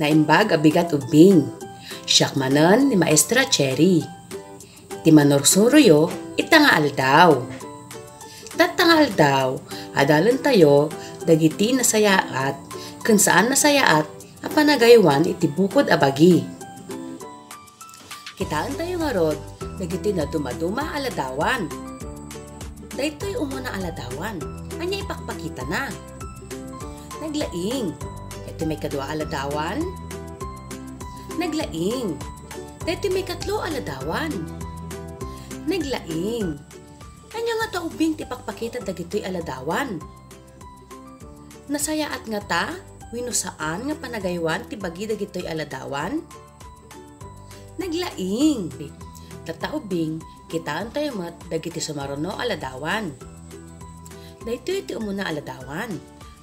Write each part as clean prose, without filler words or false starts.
Naimbag abigat ubing. Siyakmanan ni Maestra Cherry. Ti manursuruyo itanga aldaw. Tatanga aldaw, adalan tayo dagiti nasayaat kun saan nasayaat apanagaywan iti bukod abagi. Kitaan tayo nga rod dagiti na dumaduma aladawan. Daytoy umuna aladawan, anya ipakpakita na. Naglaing, iti may kadwa aladawan. Naglaing, iti may katlo aladawan. Naglaing, anya nga taubing ti pakpakita dagitoy aladawan. Nasayaat nga ta, wino saan nga panagaywan ti bagi dagitoy aladawan. Naglaing, tataubing, kitaan tayo mat dagiti sumaruno aladawan. Daytoy iti umuna aladawan,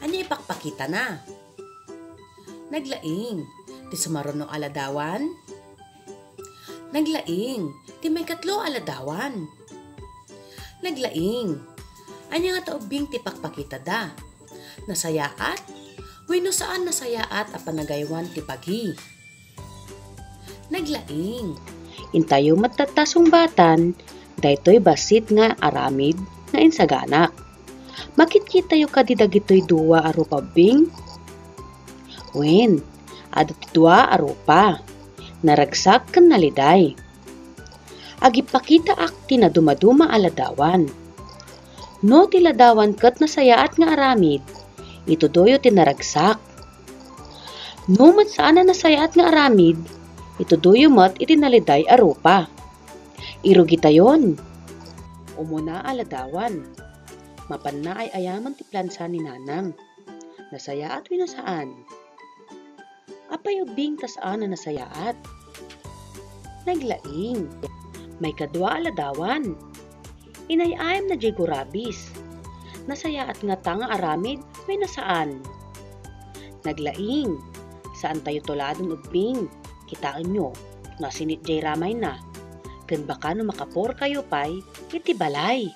anya ipakpakita na. Naglaing, ti sumaruno aladawan. Naglaing, ti may katlo aladawan. Naglaing, anya nga taubing ti pakpakita da. Nasayaat, wenno saan nasayaat a panagaywan ti pagi. Naglaing, intayo matatasong batan, daytoy basit nga aramid nga insaganak. Makit-kita yu kadi dagitoy duwa a rupabing? Wen, adat duwa a rupa, naragsak ken naliday. Agipakita ak ti na dumaduma aladawan. No ti ladawan ket nasayaat nga aramid, ito doyo ti naragsak. No mat saan na nasayaat nga aramid, ito doyo mat iti naliday a rupa. Irugi tayon. Umuna aladawan. Mapan na ay ayaman ti plansa ni nanang. Nasayaat winasaan. Apay ubing tasaan na nasayaat. Naglaing. May kadwa aladawan. Inayayam na jay gurabis. Nasayaat nga tanga aramid winasaan. Naglaing. Saan tayo tuladon ubing? Kitaan nyo. Nasinit jay ramay na. Ken baka no makapor kayo pay iti balay.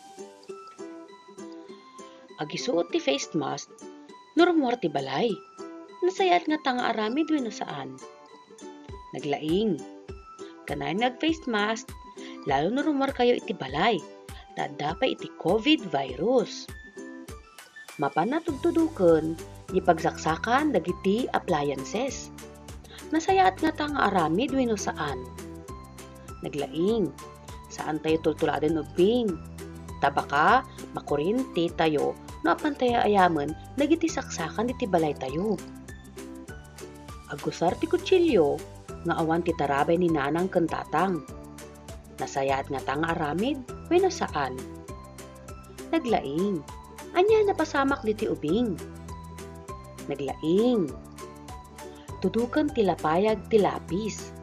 Agisuot ti face mask, nurumor ti balay. Nasayaat nga tanga aramid wenno saan. Naglaing. Kanay nag-face mask, lalo nurumor kayo iti balay. Tadapay iti COVID virus. Mapanatugtuduken, ipagsaksakan dagiti appliances. Nasayaat nga tanga aramid wenno saan. Naglaing. Saan tayo tultuladen ubing? Tabaka, makurinti tayo, no apantaya ayaman, nagiti saksakan iti balay tayo. Agusar ti kutsilyo, nga awan ti tarabay ni nanang kentatang. Nasayaat nga tanga aramid, wenno saan. Naglaing. Anya napasamak diti ubing. Naglaing. Tudukan ti lapayag ti lapis.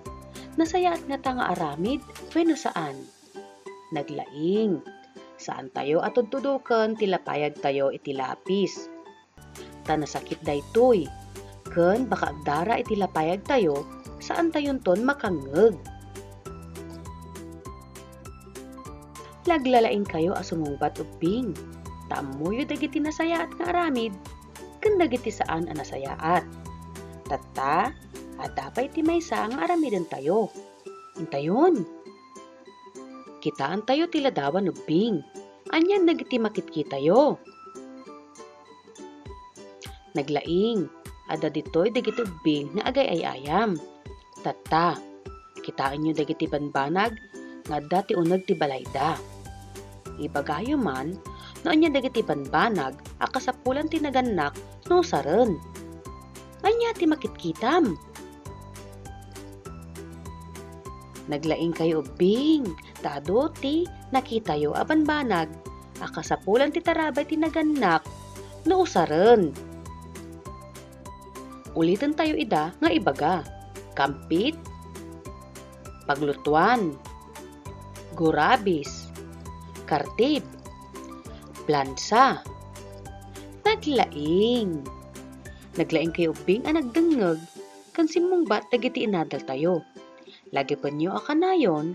Nasayaat nga tanga aramid, wenno saan. Naglaing. Saan tayo at tudukan tilapayag tayo iti lapis. Tanasakit daytoy. Ken baka agdara iti lapayag tayo, saan tayon ton makangeg. Laglalaing kayo asumungbat ubing. Taamuyo dagiti nasayaat nga aramid, ken dagiti saan a nasayaat. Tatta, adapay ti maysa nga aramiden tayo. Intayon. Kitaan tayo ti ladawan ubing. Anyan nagiti makitkita yo. Naglaing. Ada ditoy dagiti ubing nga agay ay ayam. Tatta. Kitaan nyo dagiti banbanag nga dati unag ti balayda. Ibagayo man no anya dagiti banbanag akasapulan ti naganak no saren. Anya ti makitkitam. Naglaing kayo ubing. Tado ti nakita yo aban banag, akasapulan ti tarabay ti naganak, no usaren. Ulitin tayo ida nga ibaga, kampit, paglutuan, gurabis, kartib, plansa, naglaing. Naglaing kayo ubing ang nagdengeg, kan simungbat dagiti inadal tayo. Lagi pa nyo akanayon,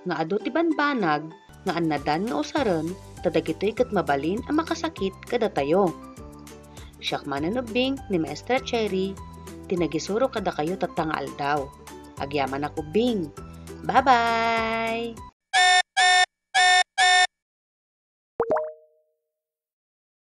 nga ado ti banbanag, nga anadan nga usaren, tadagitoy kat mabalin ang makasakit kada tayo. Siyakmanan ubing ni Maestra Cherry, tinagisuro kada kayo tatangal daw. Agyaman ako Bing. Bye-bye!